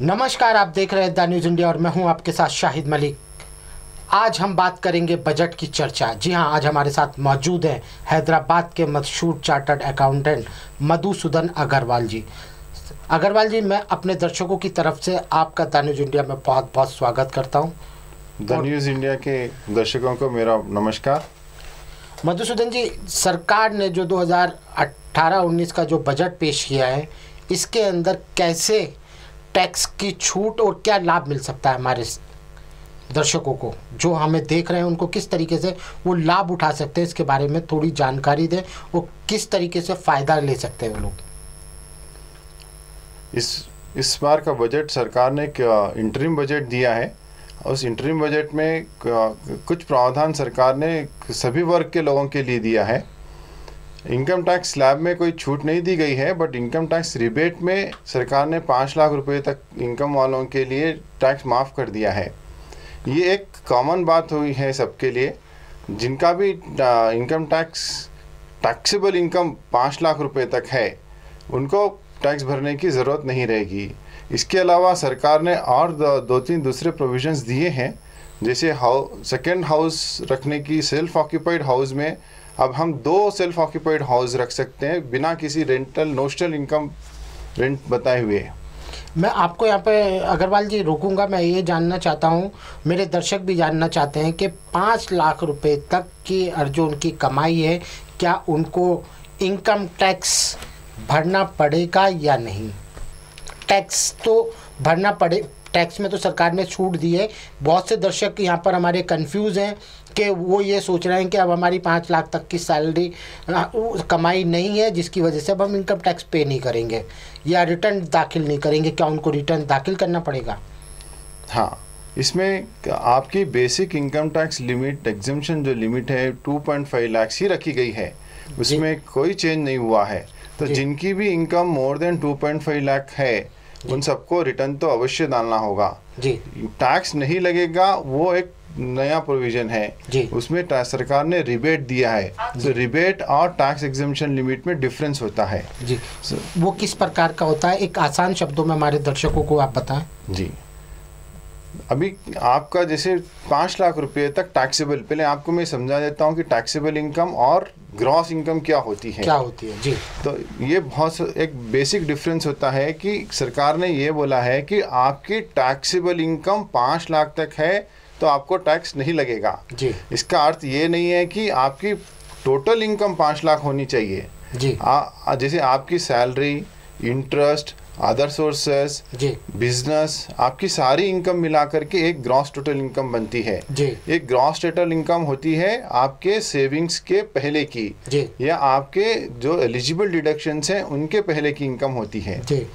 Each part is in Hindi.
नमस्कार, आप देख रहे हैं द न्यूज़ इंडिया और मैं हूं आपके साथ शाहिद मलिक। आज हम बात करेंगे बजट की चर्चा। जी हां, आज हमारे साथ मौजूद हैं हैदराबाद के मशहूर चार्टर्ड अकाउंटेंट मधुसूदन अग्रवाल जी। अग्रवाल जी, मैं अपने दर्शकों की तरफ से आपका द न्यूज़ इंडिया में बहुत बहुत स्वागत करता हूं। द न्यूज़ इंडिया के दर्शकों को मेरा नमस्कार। मधुसूदन जी, सरकार ने जो 2018-19 का जो बजट पेश किया है, इसके अंदर कैसे टैक्स की छूट और क्या लाभ मिल सकता है हमारे दर्शकों को, जो हमें देख रहे हैं उनको किस तरीके से वो लाभ उठा सकते हैं, इसके बारे में थोड़ी जानकारी दें और किस तरीके से फ़ायदा ले सकते हैं वो लोग। इस बार का बजट सरकार ने इंटरिम बजट दिया है। उस इंटरिम बजट में कुछ प्रावधान सरकार ने सभी वर्ग के लोगों के लिए दिया है। इनकम टैक्स स्लैब में कोई छूट नहीं दी गई है, बट इनकम टैक्स रिबेट में सरकार ने 5 लाख रुपए तक इनकम वालों के लिए टैक्स माफ़ कर दिया है। ये एक कॉमन बात हुई है सबके लिए। जिनका भी इनकम टैक्सेबल इनकम 5 लाख रुपए तक है, उनको टैक्स भरने की ज़रूरत नहीं रहेगी। इसके अलावा सरकार ने और दो तीन दूसरे प्रोविजंस दिए हैं, जैसे सेकेंड हाउस रखने की। सेल्फ ऑक्यूपाइड हाउस में अब हम 2 सेल्फ ऑक्यूपाइड हाउस रख सकते हैं बिना किसी रेंटल नोशनल इनकम रेंट बताए हुए। मैं आपको यहाँ पे अग्रवाल जी रोकूंगा। मैं ये जानना चाहता हूँ, मेरे दर्शक भी जानना चाहते हैं कि 5 लाख रुपए तक की जो उनकी कमाई है, क्या उनको इनकम टैक्स भरना पड़ेगा या नहीं? टैक्स तो भरना पड़े, टैक्स में तो सरकार ने छूट दी है। बहुत से दर्शक यहाँ पर हमारे कंफ्यूज हैं कि वो ये सोच रहे हैं कि अब हमारी 5 लाख तक की सैलरी कमाई नहीं है, जिसकी वजह से अब हम इनकम टैक्स पे नहीं करेंगे या रिटर्न दाखिल नहीं करेंगे। क्या उनको रिटर्न दाखिल करना पड़ेगा? हाँ, इसमें आपकी basic income tax limit exemption जो लिमिट है 2.5 लाख ही रखी गई है, उसमें कोई चेंज नहीं हुआ है। तो जिनकी भी इनकम मोर देन 2.5 लाख है, उन सबको रिटर्न तो अवश्य डालना होगा जी। टैक्स नहीं लगेगा, वो एक नया प्रोविजन है जी। उसमें सरकार ने रिबेट दिया है। तो रिबेट और टैक्स एग्जम्पशन लिमिट में डिफरेंस होता है जी। वो किस प्रकार का होता है, एक आसान शब्दों में हमारे दर्शकों को आप बताएं जी। अभी आपका जैसे 5 लाख रुपए तक टैक्सेबल, पहले आपको मैं समझा देता हूँ कि टैक्सेबल इनकम और ग्रॉस इनकम क्या होती है जी। तो ये बहुत एक बेसिक डिफरेंस होता है कि सरकार ने ये बोला है कि आपकी टैक्सेबल इनकम 5 लाख तक है तो आपको टैक्स नहीं लगेगा जी। इसका अर्थ ये नहीं है कि आपकी टोटल इनकम 5 लाख होनी चाहिए जी। जैसे आपकी salary, interest, other sources, business, आपकी सारी इनकम मिला करके एक ग्रॉस टोटल इनकम बनती है जी। एक ग्रॉस टोटल इनकम होती है आपके सेविंग्स के पहले की जी। या आपके जो एलिजिबल डिडक्शंस हैं उनके पहले की इनकम होती है जी।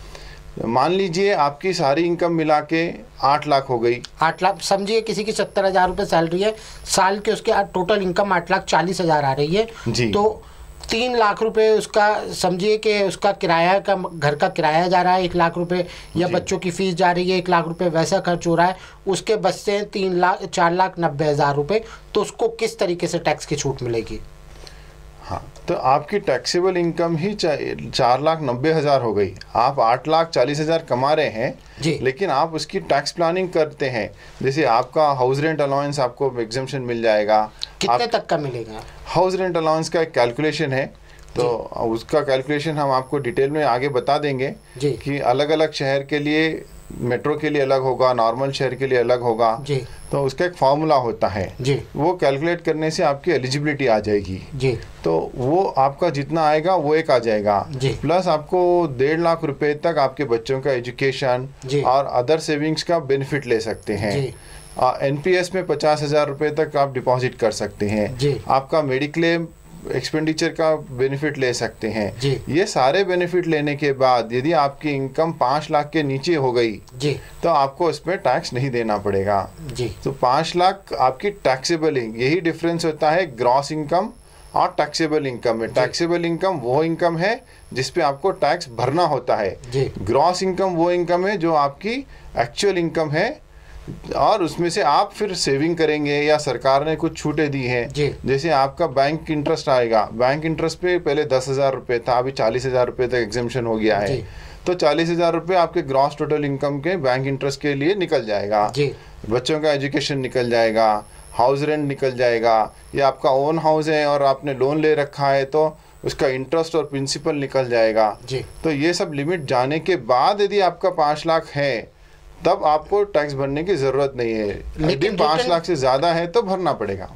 मान लीजिए आपकी सारी इनकम मिला के 8 लाख हो गई। 8 लाख समझिए, किसी की 70,000 रुपये सैलरी है, साल के उसके टोटल इनकम 8,40,000 आ रही है जी। तो 3 लाख रुपए उसका समझिए कि उसका किराया का, घर का किराया जा रहा है 1 लाख रुपए, या बच्चों की फीस जा रही है 1 लाख रुपए, वैसा खर्च हो रहा है। उसके बचते हैं 4,90,000 रुपए, तो उसको किस तरीके से टैक्स की छूट मिलेगी? हाँ, तो आपकी टैक्सेबल इनकम ही 4,90,000 हो गई। आप 8,40,000 कमा रहे हैं जी। लेकिन आप उसकी टैक्स प्लानिंग करते हैं, जैसे आपका हाउस रेंट अलाउंस आपको एग्जम्पशन मिल जाएगा। कितने तक का मिलेगा? हाउस रेंट अलाउंस का एक कैलकुलेशन है, तो उसका कैलकुलेशन हम आपको डिटेल में आगे बता देंगे जी। कि अलग अलग शहर के लिए, मेट्रो के लिए अलग होगा, नॉर्मल शहर के लिए अलग होगा जी। तो उसका एक फार्मूला होता है जी। वो कैलकुलेट करने से आपकी एलिजिबिलिटी आ जाएगी जी। तो वो आपका जितना आएगा वो एक आ जाएगा जी। प्लस आपको 1.5 लाख रुपए तक आपके बच्चों का एजुकेशन और अदर सेविंग्स का बेनिफिट ले सकते हैं। एनपीएस में 50,000 रुपए तक आप डिपॉजिट कर सकते हैं जी। आपका मेडिक्लेम एक्सपेंडिचर का बेनिफिट ले सकते हैं जी। ये सारे बेनिफिट लेने के बाद यदि आपकी इनकम 5 लाख के नीचे हो गई जी, तो आपको इसमें टैक्स नहीं देना पड़ेगा जी। तो 5 लाख आपकी टैक्सेबल, यही डिफरेंस होता है ग्रॉस इनकम और टैक्सेबल इनकम में। टैक्सेबल इनकम वो इनकम है जिसपे आपको टैक्स भरना होता है। ग्रॉस इनकम वो इनकम है जो आपकी एक्चुअल इनकम है और उसमें से आप फिर सेविंग करेंगे या सरकार ने कुछ छूटें दी हैं, जैसे आपका बैंक इंटरेस्ट आएगा। बैंक इंटरेस्ट पे पहले 10,000 रुपये था, अभी 40,000 रुपये तक एग्जेम्पशन हो गया है। तो 40,000 रुपये आपके ग्रॉस टोटल इनकम के बैंक इंटरेस्ट के लिए निकल जाएगा जी। बच्चों का एजुकेशन निकल जाएगा, हाउस रेंट निकल जाएगा, या आपका ओन हाउस है और आपने लोन ले रखा है तो उसका इंटरेस्ट और प्रिंसिपल निकल जाएगा जी। तो ये सब लिमिट जाने के बाद यदि आपका 5 लाख है तब आपको टैक्स भरने की ज़रूरत नहीं है। यदि 5 लाख से ज़्यादा है तो भरना पड़ेगा।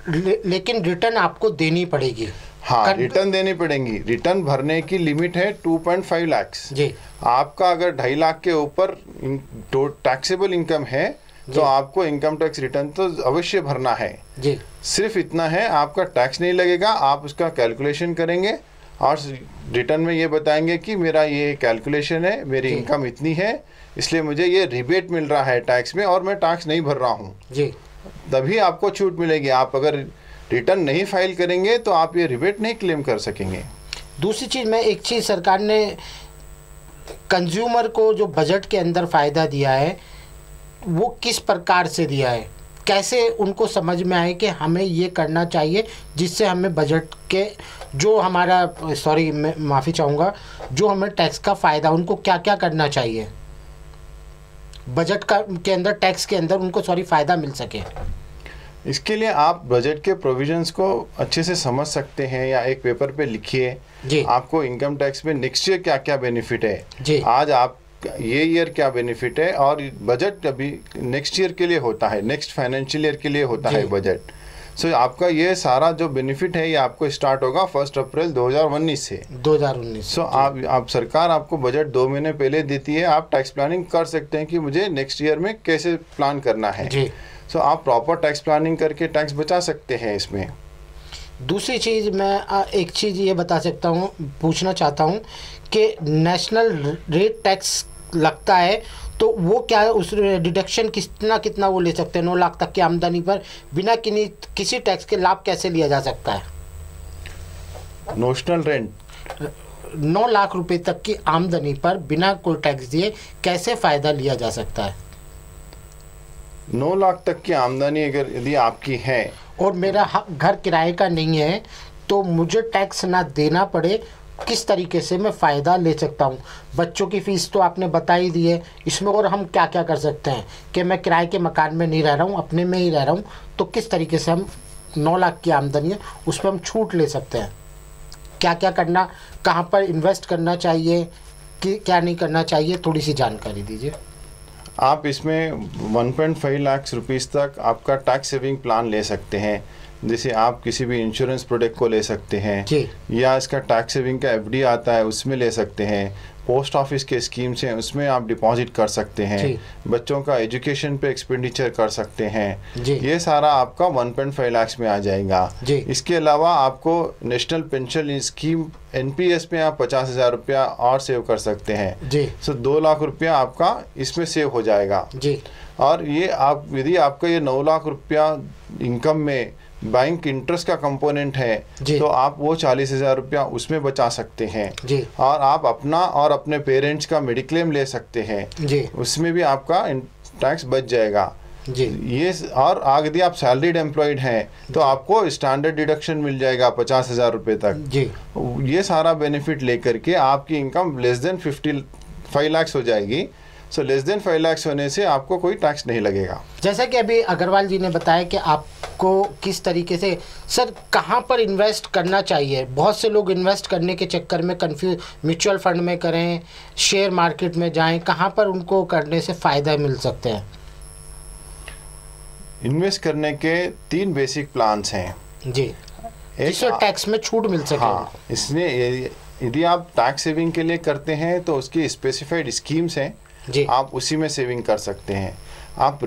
लेकिन रिटर्न आपको देनी पड़ेगी। हाँ, रिटर्न देनी पड़ेंगी। रिटर्न भरने की लिमिट है 2.5 लाख जी। आपका अगर 2.5 लाख के ऊपर टैक्सेबल इनकम है तो आपको इनकम टैक्स रिटर्न तो अवश्य भरना है जी। सिर्फ इतना है, आपका टैक्स नहीं लगेगा। आप उसका कैलकुलेशन करेंगे और रिटर्न में ये बताएंगे कि मेरा ये कैलकुलेशन है, मेरी इनकम इतनी है, इसलिए मुझे ये रिबेट मिल रहा है टैक्स में और मैं टैक्स नहीं भर रहा हूँ जी। तभी आपको छूट मिलेगी। आप अगर रिटर्न नहीं फाइल करेंगे तो आप ये रिबेट नहीं क्लेम कर सकेंगे। दूसरी चीज़ में एक चीज़ सरकार ने कंज्यूमर को जो बजट के अंदर फ़ायदा दिया है वो किस प्रकार से दिया है, कैसे उनको समझ में आए कि हमें ये करना चाहिए जिससे हमें बजट के जो हमारा मैं माफ़ी चाहूँगा, जो हमें टैक्स का फ़ायदा उनको क्या क्या करना चाहिए बजट का के अंदर, टैक्स के अंदर उनको फ़ायदा मिल सके। इसके लिए आप बजट के प्रोविजंस को अच्छे से समझ सकते हैं या एक पेपर पे लिखिए आपको इनकम टैक्स में नेक्स्ट ईयर क्या क्या बेनिफिट है जी। आज आप ये ईयर क्या बेनिफिट है और बजट अभी नेक्स्ट ईयर के लिए होता है, नेक्स्ट फाइनेंशियल ईयर के लिए होता है बजट। सो आपका ये सारा जो बेनिफिट है ये आपको स्टार्ट होगा 1 अप्रैल 2019 से 2019। सो आप सरकार आपको बजट 2 महीने पहले देती है। आप टैक्स प्लानिंग कर सकते हैं कि मुझे नेक्स्ट ईयर में कैसे प्लान करना है जी। सो आप प्रॉपर टैक्स प्लानिंग करके टैक्स बचा सकते हैं इसमें। दूसरी चीज़ मैं एक चीज़ ये बता सकता हूँ, पूछना चाहता हूँ कि नेशनल रेट टैक्स लगता है तो वो क्या है, उस डिडक्शन कितना वो ले सकते हैं 9 लाख तक की आमदनी पर बिना किसी टैक्स के लाभ कैसे लिया जा सकता है? नोशनल रेंट 9 लाख रुपए तक की आमदनी पर बिना कोई टैक्स दिए कैसे फ़ायदा लिया जा सकता है? 9 लाख तक की आमदनी अगर यदि आपकी है और मेरा घर किराए का नहीं है तो मुझे टैक्स ना देना पड़े, किस तरीके से मैं फ़ायदा ले सकता हूँ? बच्चों की फ़ीस तो आपने बता ही दी है, इसमें और हम क्या क्या कर सकते हैं कि मैं किराए के मकान में नहीं रह रहा हूँ, अपने में ही रह रहा हूँ, तो किस तरीके से हम 9 लाख की आमदनी है उस पर हम छूट ले सकते हैं? क्या क्या करना, कहाँ पर इन्वेस्ट करना चाहिए कि क्या नहीं करना चाहिए, थोड़ी सी जानकारी दीजिए। आप इसमें 1.5 लाख रुपीस तक आपका टैक्स सेविंग प्लान ले सकते हैं। जैसे आप किसी भी इंश्योरेंस प्रोडक्ट को ले सकते हैं या इसका टैक्स सेविंग का एफडी आता है उसमें ले सकते हैं। पोस्ट ऑफिस के स्कीम्स हैं उसमें आप डिपॉजिट कर सकते हैं। बच्चों का एजुकेशन पे एक्सपेंडिचर कर सकते हैं। ये सारा आपका 1.5 लाख में आ जाएगा। इसके अलावा आपको नेशनल पेंशन स्कीम NPS में आप 50,000 रुपया और सेव कर सकते हैं। सो 2 लाख रुपया आपका इसमें सेव हो जाएगा। और ये आप यदि आपका ये 9 लाख रुपया इनकम में बैंक इंटरेस्ट का कंपोनेंट है तो आप वो 40,000 रुपया उसमें बचा सकते हैं जी। और आप अपना और अपने पेरेंट्स का मेडिक्लेम ले सकते हैं जी। उसमें भी आपका टैक्स बच जाएगा जी। ये और यदि आप सैलरीड एम्प्लॉयड हैं तो आपको स्टैंडर्ड डिडक्शन मिल जाएगा 50,000 रुपये तक जी। ये सारा बेनिफिट लेकर के आपकी इनकम लेस देन 55 लाख हो जाएगी। सो लेस देन 5 लाख होने से आपको कोई टैक्स नहीं लगेगा। जैसा कि अभी अग्रवाल जी ने बताया कि आपको किस तरीके से सर कहाँ पर इन्वेस्ट करना चाहिए। बहुत से लोग इन्वेस्ट करने के चक्कर में कंफ्यूज, म्यूचुअल फंड में करें, शेयर मार्केट में जाएं, कहाँ पर उनको करने से फ़ायदा मिल सकते हैं? इन्वेस्ट करने के 3 बेसिक प्लान्स हैं जी, जिससे टैक्स में छूट मिल सके। हाँ, इसमें यदि आप टैक्स सेविंग के लिए करते हैं तो उसकी स्पेसिफाइड स्कीम्स हैं जी। आप उसी में सेविंग कर सकते हैं। आप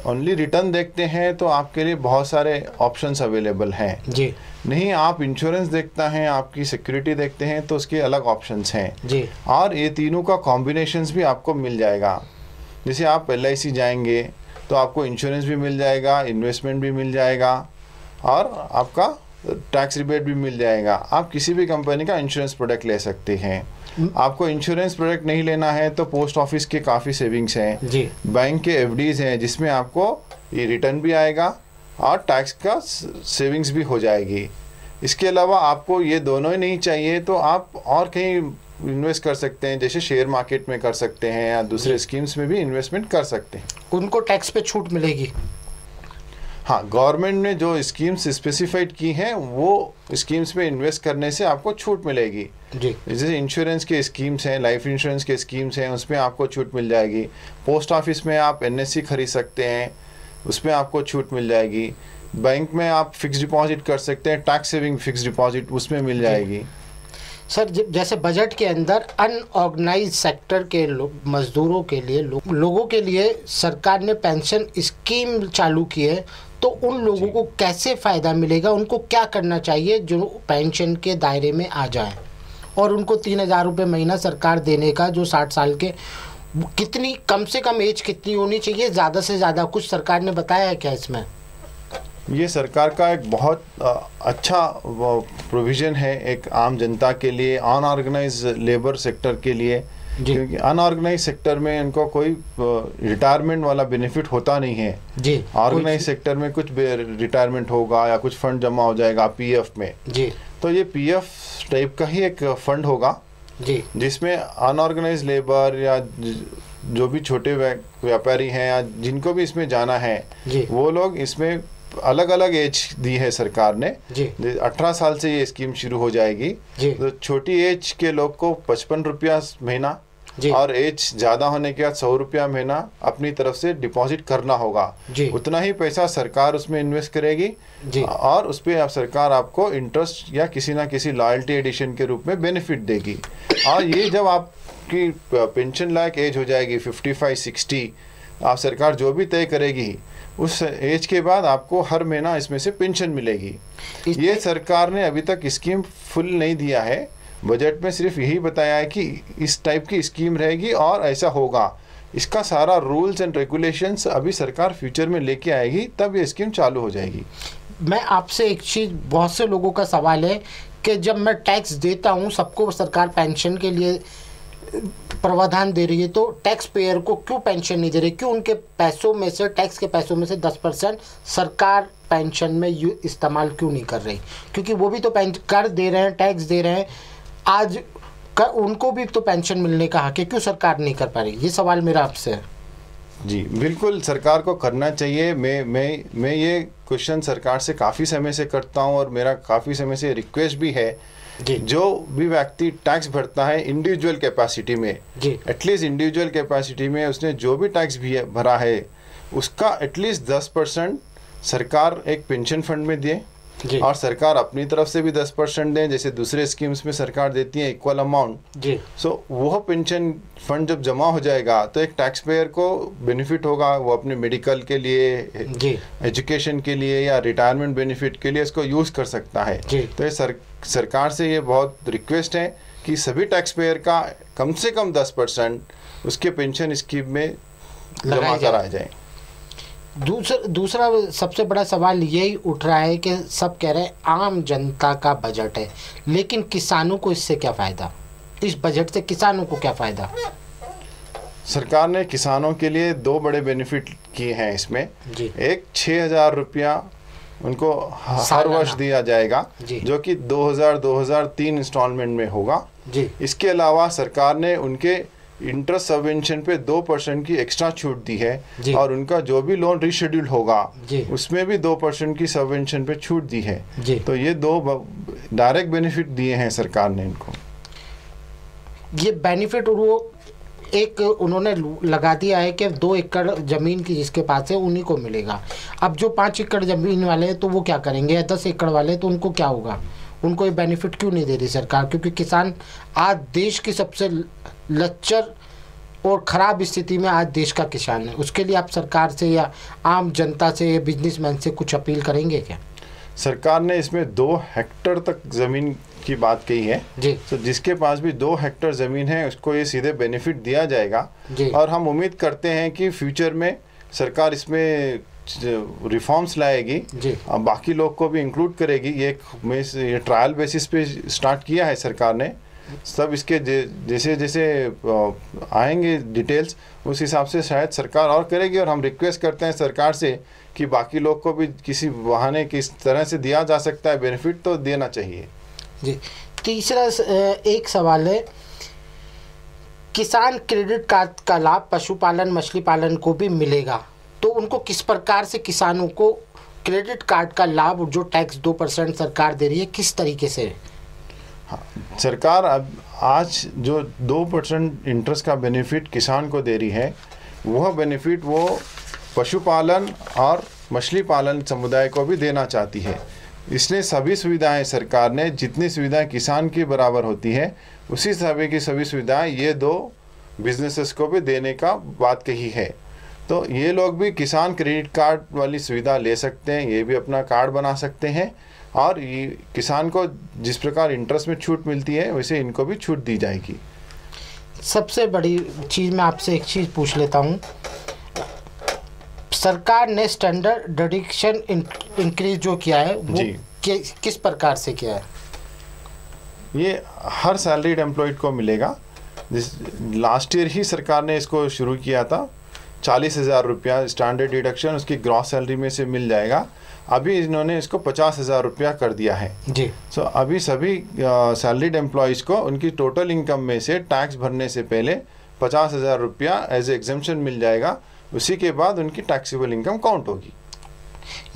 ओनली रिटर्न देखते हैं तो आपके लिए बहुत सारे ऑप्शंस अवेलेबल हैं जी। नहीं, आप इंश्योरेंस देखता है, आपकी सिक्योरिटी देखते हैं तो उसके अलग ऑप्शंस हैं जी। और ये तीनों का कॉम्बिनेशंस भी आपको मिल जाएगा। जैसे आप LIC जाएंगे तो आपको इंश्योरेंस भी मिल जाएगा, इन्वेस्टमेंट भी मिल जाएगा और आपका टैक्स रिबेट भी मिल जाएगा। आप किसी भी कंपनी का इंश्योरेंस प्रोडक्ट ले सकते हैं। आपको इंश्योरेंस प्रोडक्ट नहीं लेना है तो पोस्ट ऑफिस के काफ़ी सेविंग्स हैं जी। बैंक के FDs हैं जिसमें आपको ये रिटर्न भी आएगा और टैक्स का सेविंग्स भी हो जाएगी। इसके अलावा आपको ये दोनों ही नहीं चाहिए तो आप और कहीं इन्वेस्ट कर सकते हैं, जैसे शेयर मार्केट में कर सकते हैं या दूसरे स्कीम्स में भी इन्वेस्टमेंट कर सकते हैं। उनको टैक्स पे छूट मिलेगी? हाँ, गवर्नमेंट ने जो स्कीम्स स्पेसिफाइड की हैं वो स्कीम्स में इन्वेस्ट करने से आपको छूट मिलेगी जी। जैसे इंश्योरेंस के स्कीम्स हैं, लाइफ इंश्योरेंस के स्कीम्स हैं, उसमें आपको छूट मिल जाएगी। पोस्ट ऑफिस में आप एनएससी खरीद सकते हैं, उसमें आपको छूट मिल जाएगी। बैंक में आप फिक्स डिपॉजिट कर सकते हैं, टैक्स सेविंग फिक्स डिपॉजिट उसमें मिल जाएगी। सर जैसे बजट के अंदर अनऑर्गेनाइज सेक्टर के मजदूरों के लिए लोगों के लिए सरकार ने पेंशन स्कीम चालू की है, तो उन लोगों को कैसे फ़ायदा मिलेगा? उनको क्या करना चाहिए जो पेंशन के दायरे में आ जाए? और उनको 3,000 रुपये महीना सरकार देने का, जो 60 साल के, कितनी कम से कम एज कितनी होनी चाहिए, ज़्यादा से ज़्यादा कुछ सरकार ने बताया है क्या इसमें? ये सरकार का एक बहुत अच्छा प्रोविज़न है एक आम जनता के लिए, अनऑर्गेनाइज लेबर सेक्टर के लिए, क्योंकि अनऑर्गेनाइज सेक्टर में इनको कोई रिटायरमेंट वाला बेनिफिट होता नहीं है जी। ऑर्गेनाइज सेक्टर में कुछ रिटायरमेंट होगा या कुछ फंड जमा हो जाएगा पीएफ में जी। तो ये पीएफ टाइप का ही एक फंड होगा जी, जिसमें अनऑर्गेनाइज लेबर या जो भी छोटे व्यापारी हैं या जिनको भी इसमें जाना है वो लोग इसमें अलग अलग एज दी है सरकार ने। 18 साल से ये स्कीम शुरू हो जाएगी। तो छोटी एज के लोग को 55 रुपया महीना और एज ज़्यादा होने के बाद 100 रुपया महीना अपनी तरफ से डिपॉजिट करना होगा। उतना ही पैसा सरकार उसमें इन्वेस्ट करेगी और उस पर सरकार आपको इंटरेस्ट या किसी ना किसी लॉयल्टी एडिशन के रूप में बेनिफिट देगी। और ये जब आपकी पेंशन लायक एज हो जाएगी 55-60, आप सरकार जो भी तय करेगी उस एज के बाद आपको हर महीना इसमें से पेंशन मिलेगी। ये सरकार ने अभी तक स्कीम फुल नहीं दिया है, बजट में सिर्फ यही बताया है कि इस टाइप की स्कीम रहेगी और ऐसा होगा। इसका सारा रूल्स एंड रेगुलेशंस अभी सरकार फ्यूचर में लेके आएगी, तब ये स्कीम चालू हो जाएगी। मैं आपसे एक चीज़, बहुत से लोगों का सवाल है कि जब मैं टैक्स देता हूँ, सबको सरकार पेंशन के लिए प्रावधान दे रही है, तो टैक्स पेयर को क्यों पेंशन नहीं दे रही? क्यों उनके पैसों में से, टैक्स के पैसों में से 10% सरकार पेंशन में इस्तेमाल क्यों नहीं कर रही? क्योंकि वो भी तो कर दे रहे हैं, टैक्स दे रहे हैं, आज उनको भी तो पेंशन मिलने का हक है, क्यों सरकार नहीं कर पा रही? ये सवाल मेरा आपसे है। जी बिल्कुल, सरकार को करना चाहिए। मैं ये क्वेश्चन सरकार से काफ़ी समय से करता हूँ और मेरा काफ़ी समय से रिक्वेस्ट भी है, जो भी व्यक्ति टैक्स भरता है इंडिविजुअल कैपेसिटी में, एटलीस्ट इंडिविजुअल कैपेसिटी में उसने जो भी टैक्स भी भरा है उसका एटलीस्ट 10% सरकार एक पेंशन फंड में दे और सरकार अपनी तरफ से भी 10% दें, जैसे दूसरे स्कीम्स में सरकार देती है इक्वल अमाउंट। सो वो पेंशन फंड जब जमा हो जाएगा तो एक टैक्स पेयर को बेनिफिट होगा, वो अपने मेडिकल के लिए, एजुकेशन के लिए या रिटायरमेंट बेनिफिट के लिए इसको यूज़ कर सकता है। तो ये सरकार से ये बहुत रिक्वेस्ट है कि सभी टैक्स पेयर का कम से कम 10% उसके पेंशन स्कीम में जमा कराया जाए। दूसरा सबसे बड़ा सवाल यही उठ रहा है कि सब कह रहे हैं आम जनता का बजट है, लेकिन किसानों को इससे क्या फ़ायदा? इस बजट से किसानों को क्या फ़ायदा? सरकार ने किसानों के लिए 2 बड़े बेनिफिट किए हैं इसमें। एक 6,000 रुपया उनको हर वर्ष दिया जाएगा, जो कि 2003 इंस्टॉलमेंट में होगा। इसके अलावा सरकार ने उनके इंटरेस्ट सबवेंशन पे 2% की एक्स्ट्रा छूट दी है और उनका जो भी लोन रिशेड्यूल होगा उसमें भी 2% की सबवेंशन पे छूट दी है। तो ये 2 डायरेक्ट बेनिफिट दिए हैं सरकार ने इनको। ये बेनिफिट वो एक उन्होंने लगा दिया है कि 2 एकड़ ज़मीन की जिसके पास है उन्हीं को मिलेगा। अब जो 5 एकड़ ज़मीन वाले हैं तो वो क्या करेंगे, या 10 एकड़ वाले तो उनको क्या होगा? उनको ये बेनिफिट क्यों नहीं दे रही सरकार? क्योंकि किसान आज देश की सबसे लच्चर और ख़राब स्थिति में आज देश का किसान है। उसके लिए आप सरकार से या आम जनता से या बिजनेसमैन से कुछ अपील करेंगे क्या? सरकार ने इसमें 2 हेक्टेयर तक ज़मीन की बात कही है जी। तो जिसके पास भी 2 हेक्टेयर ज़मीन है उसको ये सीधे बेनिफिट दिया जाएगा और हम उम्मीद करते हैं कि फ्यूचर में सरकार इसमें रिफॉर्म्स लाएगी, बाकी लोग को भी इंक्लूड करेगी। ये ट्रायल बेसिस पे स्टार्ट किया है सरकार ने। सब इसके जैसे जैसे आएंगे डिटेल्स उस हिसाब से शायद सरकार और करेगी, और हम रिक्वेस्ट करते हैं सरकार से कि बाकी लोग को भी किसी बहाने किस तरह से दिया जा सकता है बेनिफिट तो देना चाहिए। जी तीसरा एक सवाल है किसान क्रेडिट कार्ड का लाभ पशुपालन मछली पालन को भी मिलेगा, तो उनको किस प्रकार से किसानों को क्रेडिट कार्ड का लाभ जो टैक्स 2% सरकार दे रही है किस तरीके से? हाँ, सरकार अब आज जो 2% इंटरेस्ट का बेनिफिट किसान को दे रही है, वह बेनिफिट वो पशुपालन और मछली पालन समुदाय को भी देना चाहती है। इसलिए सभी सुविधाएं सरकार ने, जितनी सुविधाएं किसान की बराबर होती है, उसी सभी की सभी सुविधाएं ये दो बिजनेसेस को भी देने का बात कही है। तो ये लोग भी किसान क्रेडिट कार्ड वाली सुविधा ले सकते हैं, ये भी अपना कार्ड बना सकते हैं, और ये किसान को जिस प्रकार इंटरेस्ट में छूट मिलती है वैसे इनको भी छूट दी जाएगी। सबसे बड़ी चीज़ मैं आपसे एक चीज़ पूछ लेता हूँ, सरकार ने स्टैंडर्ड डिडक्शन इंक्रीज जो किया है वो किस प्रकार से किया है? ये हर सैलरीड एम्प्लॉयड को मिलेगा। लास्ट ईयर ही सरकार ने इसको शुरू किया था। 40,000 रुपया स्टैंडर्ड डिडक्शन उसकी ग्रॉस सैलरी में से मिल जाएगा। अभी इन्होंने इसको 50,000 रुपया कर दिया है जी। सो अभी सभी सैलरीड एम्प्लॉयज़ को उनकी टोटल इनकम में से टैक्स भरने से पहले 50,000 रुपया एज ए एग्जेम्पशन मिल जाएगा। उसी के बाद उनकी टैक्सेबल इनकम काउंट होगी।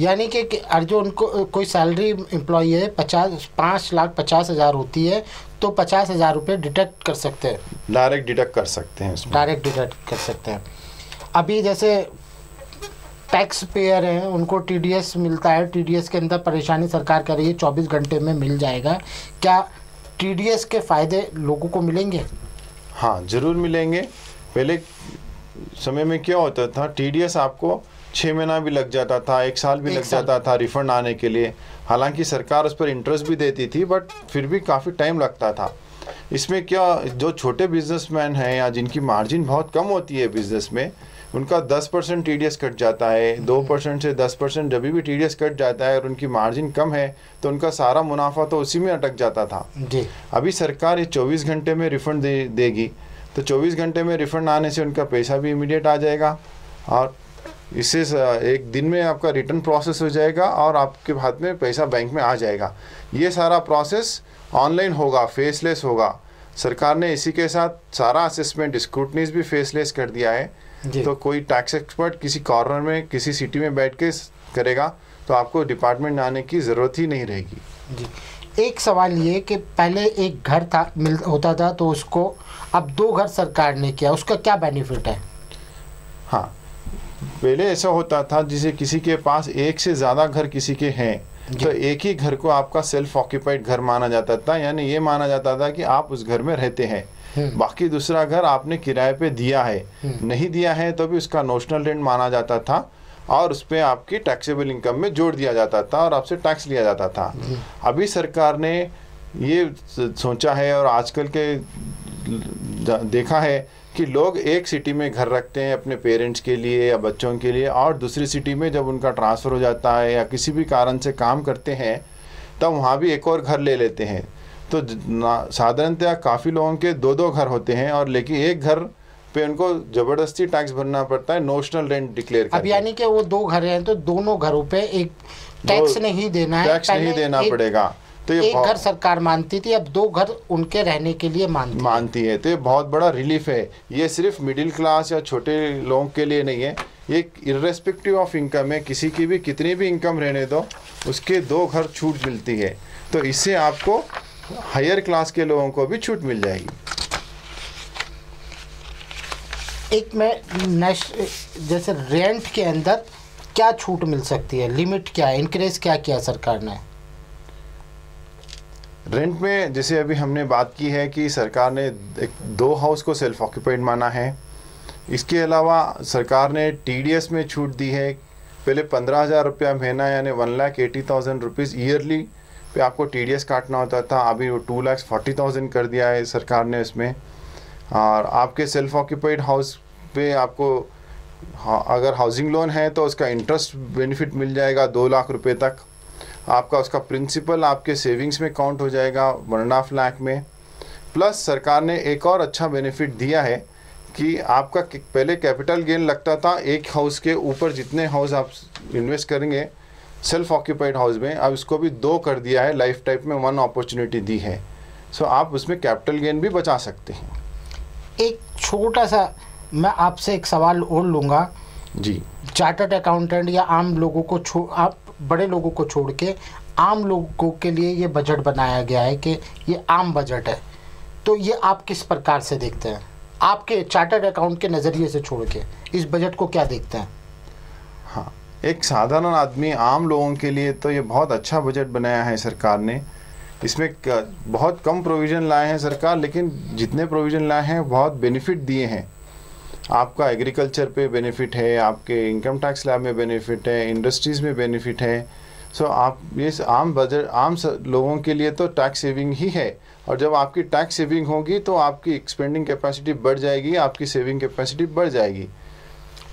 यानी कि जो उनको कोई सैलरी एम्प्लॉई है 5,50,000 होती है तो 50,000 रुपये डिडक्ट कर सकते हैं, डायरेक्ट डिडक्ट कर सकते हैं, डायरेक्ट डिडक्ट कर सकते हैं। अभी जैसे टैक्स पेयर हैं उनको टीडीएस मिलता है, टीडीएस के अंदर परेशानी सरकार कर रही है 24 घंटे में मिल जाएगा, क्या टीडीएस के फ़ायदे लोगों को मिलेंगे? हाँ ज़रूर मिलेंगे। पहले समय में क्या होता था, टीडीएस आपको 6 महीना भी लग जाता था, 1 साल भी लग जाता था रिफंड आने के लिए। हालांकि सरकार उस पर इंटरेस्ट भी देती थी, बट फिर भी काफ़ी टाइम लगता था। इसमें क्या, जो छोटे बिजनेसमैन हैं या जिनकी मार्जिन बहुत कम होती है बिजनेस में, उनका 10% टीडीएस कट जाता है। 2% से 10% जब भी टीडीएस कट जाता है और उनकी मार्जिन कम है तो उनका सारा मुनाफा तो उसी में अटक जाता था जी। अभी सरकार ये 24 घंटे में रिफंड देगी, तो 24 घंटे में रिफंड आने से उनका पैसा भी इमीडिएट आ जाएगा, और इससे एक दिन में आपका रिटर्न प्रोसेस हो जाएगा और आपके हाथ में पैसा बैंक में आ जाएगा। ये सारा प्रोसेस ऑनलाइन होगा, फेसलेस होगा। सरकार ने इसी के साथ सारा असेसमेंट स्क्रूटनीज भी फेसलेस कर दिया है। तो कोई टैक्स एक्सपर्ट किसी कॉर्नर में किसी सिटी में बैठ के करेगा तो आपको डिपार्टमेंट आने की ज़रूरत ही नहीं रहेगी जी। एक सवाल ये कि पहले एक घर था होता था तो उसको अब 2 घर सरकार ने किया, उसका क्या बेनिफिट है? हाँ, पहले ऐसा होता था जिसे किसी के पास एक से ज़्यादा घर किसी के हैं तो एक ही घर को आपका सेल्फ ऑक्यूपाइड घर माना जाता था, यानी ये माना जाता था कि आप उस घर में रहते हैं, बाकी दूसरा घर आपने किराए पे दिया है, नहीं दिया है तो भी उसका नोशनल रेंट माना जाता था और उस पर आपकी टैक्सेबल इनकम में जोड़ दिया जाता था और आपसे टैक्स लिया जाता था। अभी सरकार ने ये सोचा है और आजकल के देखा है कि लोग एक सिटी में घर रखते हैं अपने पेरेंट्स के लिए या बच्चों के लिए, और दूसरी सिटी में जब उनका ट्रांसफ़र हो जाता है या किसी भी कारण से काम करते हैं तब वहाँ भी एक और घर ले लेते हैं। तो साधारणतः काफ़ी लोगों के 2-2 घर होते हैं, और लेकिन एक घर पे उनको ज़बरदस्ती टैक्स भरना पड़ता है, नोशनल रेंट डिक्लेयर करके। अब यानी कि वो 2 घर हैं तो दोनों घरों पे एक टैक्स नहीं देना है, टैक्स नहीं देना पड़ेगा। तो ये एक घर सरकार मानती थी, अब 2 घर उनके रहने के लिए मानती है। तो ये बहुत बड़ा रिलीफ है। ये सिर्फ मिडिल क्लास या छोटे लोगों के लिए नहीं है, ये इर्रेस्पेक्टिव ऑफ इनकम है, किसी की भी कितनी भी इनकम रहने दो उसके 2 घर छूट मिलती है। तो इससे आपको हायर क्लास के लोगों को भी छूट मिल जाएगी। एक में जैसे रेंट के अंदर क्या छूट मिल सकती है, लिमिट क्या है, इंक्रीज क्या किया सरकार ने? रेंट में जैसे अभी हमने बात की है कि सरकार ने 2 हाउस को सेल्फ ऑक्यूपाइड माना है। इसके अलावा सरकार ने टीडीएस में छूट दी है। पहले 15,000 रुपया महीना यानी 1,80,000 रुपीज़ ईयरली पे आपको टीडीएस काटना होता था, अभी वो 2,40,000 कर दिया है सरकार ने इसमें। और आपके सेल्फ ऑक्यूपाइड हाउस पे आपको अगर हाउसिंग लोन है तो उसका इंटरेस्ट बेनिफिट मिल जाएगा 2 लाख रुपए तक। आपका उसका प्रिंसिपल आपके सेविंग्स में काउंट हो जाएगा 1.5 लाख में। प्लस सरकार ने एक और अच्छा बेनिफिट दिया है कि आपका पहले कैपिटल गेन लगता था एक हाउस के ऊपर, जितने हाउस आप इन्वेस्ट करेंगे सेल्फ ऑक्यूपाइड हाउस में, अब इसको भी 2 कर दिया है, लाइफ टाइप में 1 अपॉर्चुनिटी दी है। सो आप उसमें कैपिटल गेन भी बचा सकते हैं। एक छोटा सा मैं आपसे एक सवाल और लूँगा जी। चार्टर्ड अकाउंटेंट या आम लोगों को आप बड़े लोगों को छोड़ के आम लोगों के लिए ये बजट बनाया गया है कि ये आम बजट है, तो ये आप किस प्रकार से देखते हैं? आपके चार्टर्ड अकाउंट के नज़रिए से छोड़ के इस बजट को क्या देखते हैं? हाँ, एक साधारण आदमी, आम लोगों के लिए तो ये बहुत अच्छा बजट बनाया है सरकार ने। इसमें बहुत कम प्रोविज़न लाए हैं सरकार, लेकिन जितने प्रोविज़न लाए हैं बहुत बेनिफिट दिए हैं। आपका एग्रीकल्चर पे बेनिफिट है, आपके इनकम टैक्स स्लैब में बेनिफिट है, इंडस्ट्रीज़ में बेनिफिट है। सो आप ये आम बजट आम लोगों के लिए तो टैक्स सेविंग ही है, और जब आपकी टैक्स सेविंग होगी तो आपकी एक्सपेंडिंग कैपेसिटी बढ़ जाएगी, आपकी सेविंग कैपेसिटी बढ़ जाएगी।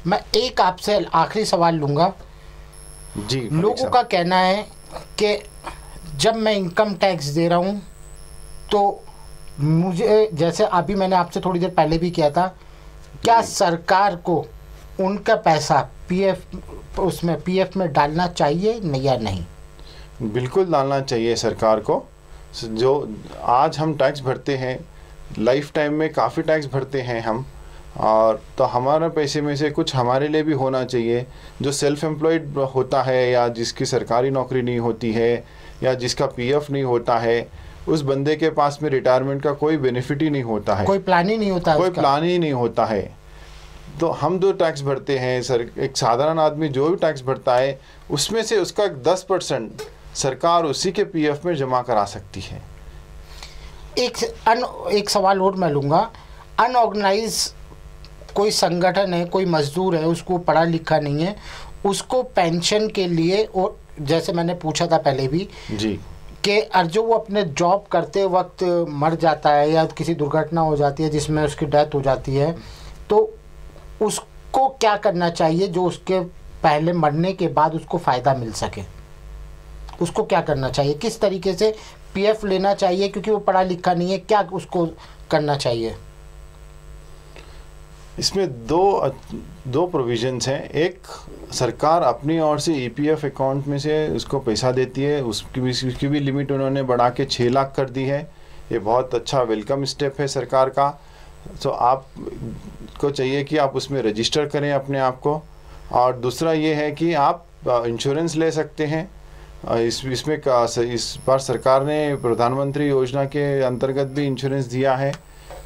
मैं एक आपसे आखिरी सवाल लूँगा जी। लोगों का कहना है कि जब मैं इनकम टैक्स दे रहा हूँ तो मुझे, जैसे अभी मैंने आपसे थोड़ी देर पहले भी किया था, क्या सरकार को उनका पैसा पीएफ में डालना चाहिए या नहीं? बिल्कुल डालना चाहिए सरकार को। जो आज हम टैक्स भरते हैं, लाइफ टाइम में काफ़ी टैक्स भरते हैं हम, और तो हमारे पैसे में से कुछ हमारे लिए भी होना चाहिए। जो सेल्फ एम्प्लॉयड होता है या जिसकी सरकारी नौकरी नहीं होती है या जिसका पीएफ नहीं होता है, उस बंदे के पास में रिटायरमेंट का कोई बेनिफिट ही नहीं होता है, कोई प्लान ही नहीं होता है, कोई प्लान ही नहीं होता है। तो हम जो टैक्स भरते हैं एक साधारण आदमी जो भी टैक्स भरता है, उसमें से उसका 10% सरकार उसी के पीएफ में जमा करा सकती है। एक सवाल और मैं लूँगा। अनऑर्गेनाइज कोई संगठन है, कोई मजदूर है, उसको पढ़ा लिखा नहीं है, उसको पेंशन के लिए, और जैसे मैंने पूछा था पहले भी जी कि जो वो अपने जॉब करते वक्त मर जाता है या किसी दुर्घटना हो जाती है जिसमें उसकी डेथ हो जाती है, तो उसको क्या करना चाहिए जो उसके पहले मरने के बाद उसको फ़ायदा मिल सके? उसको क्या करना चाहिए, किस तरीके से पीएफ लेना चाहिए? क्योंकि वो पढ़ा लिखा नहीं है, क्या उसको करना चाहिए? इसमें दो प्रोविजंस हैं। एक, सरकार अपनी ओर से ईपीएफ अकाउंट में से उसको पैसा देती है, उसकी भी लिमिट उन्होंने बढ़ा के 6 लाख कर दी है। ये बहुत अच्छा वेलकम स्टेप है सरकार का। तो आप को चाहिए कि आप उसमें रजिस्टर करें अपने आप को। और दूसरा ये है कि आप इंश्योरेंस ले सकते हैं। इसमें इस बार सरकार ने प्रधानमंत्री योजना के अंतर्गत भी इंश्योरेंस दिया है।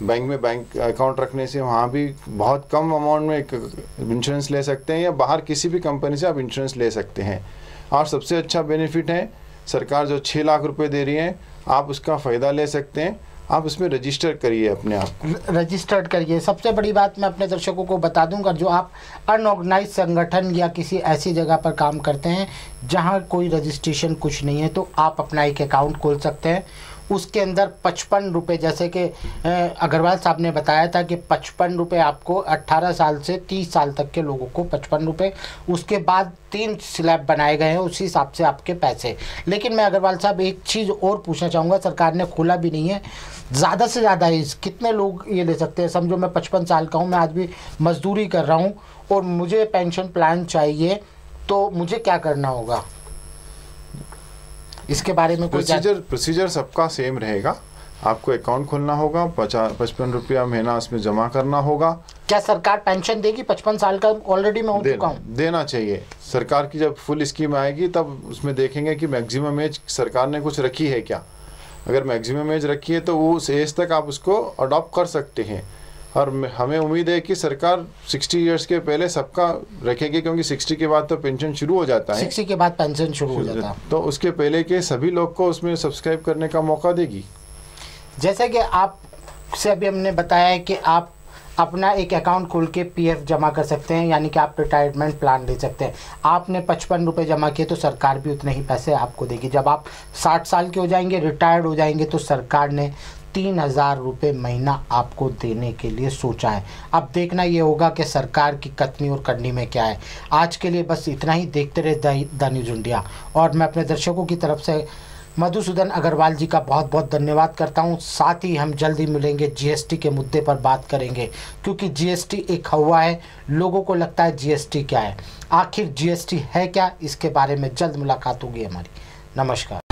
बैंक अकाउंट रखने से वहाँ भी बहुत कम अमाउंट में इंश्योरेंस ले सकते हैं, या बाहर किसी भी कंपनी से आप इंश्योरेंस ले सकते हैं। और सबसे अच्छा बेनिफिट है, सरकार जो 6 लाख रुपए दे रही है, आप उसका फ़ायदा ले सकते हैं। आप उसमें रजिस्टर करिए, अपने आप रजिस्टर्ड करिए। सबसे बड़ी बात मैं अपने दर्शकों को बता दूंगा, जो आप अनऑर्गेनाइज संगठन या किसी ऐसी जगह पर काम करते हैं जहां कोई रजिस्ट्रेशन कुछ नहीं है, तो आप अपना एक अकाउंट खोल सकते हैं। उसके अंदर 55 रुपये, जैसे कि अग्रवाल साहब ने बताया था कि 55 रुपये आपको 18 साल से 30 साल तक के लोगों को 55 रुपये, उसके बाद 3 स्लैब बनाए गए हैं, उसी हिसाब से आपके पैसे। लेकिन मैं अग्रवाल साहब एक चीज़ और पूछना चाहूँगा, सरकार ने खोला भी नहीं है, ज़्यादा से ज़्यादा एज कितने लोग ये ले सकते हैं? समझो मैं 55 साल का हूँ, मैं आज भी मजदूरी कर रहा हूँ और मुझे पेंशन प्लान चाहिए, तो मुझे क्या करना होगा? इसके बारे में प्रोसीजर सबका सेम रहेगा। आपको अकाउंट खोलना होगा, 55 रुपया महीना उसमें जमा करना होगा। क्या सरकार पेंशन देगी? 55 साल का ऑलरेडी मैं हो चुका हूँ। देना चाहिए। सरकार की जब फुल स्कीम आएगी तब उसमें देखेंगे कि मैक्सिमम एज सरकार ने कुछ रखी है क्या। अगर मैक्सिमम एज रखी है तो वो उस एज तक आप उसको अडॉप्ट कर सकते हैं। और हमें उम्मीद है कि सरकार 60 इयर्स के पहले सबका रखेगी, क्योंकि 60 के बाद तो पेंशन शुरू हो जाता है। 60 के बाद पेंशन शुरू हो जाता है, तो उसके पहले के सभी लोग को उसमें सब्सक्राइब करने का मौका देगी। जैसे कि आपसे अभी हमने बताया है कि आप अपना एक अकाउंट खोल के पीएफ जमा कर सकते हैं, यानी कि आप रिटायरमेंट प्लान ले सकते हैं। आपने 55 रुपये जमा किए तो सरकार भी उतने ही पैसे आपको देगी। जब आप 60 साल के हो जाएंगे, रिटायर्ड हो जाएंगे, तो सरकार ने 3000 रुपये महीना आपको देने के लिए सोचा है। अब देखना ये होगा कि सरकार की कथनी और करनी में क्या है। आज के लिए बस इतना ही। देखते रहे द न्यूज़ इंडिया। और मैं अपने दर्शकों की तरफ से मधुसूदन अग्रवाल जी का बहुत बहुत धन्यवाद करता हूं। साथ ही हम जल्दी मिलेंगे, जीएसटी के मुद्दे पर बात करेंगे, क्योंकि जीएसटी एक हवा है। लोगों को लगता है जीएसटी क्या है, आखिर जीएसटी है क्या, इसके बारे में जल्द मुलाकात होगी हमारी। नमस्कार।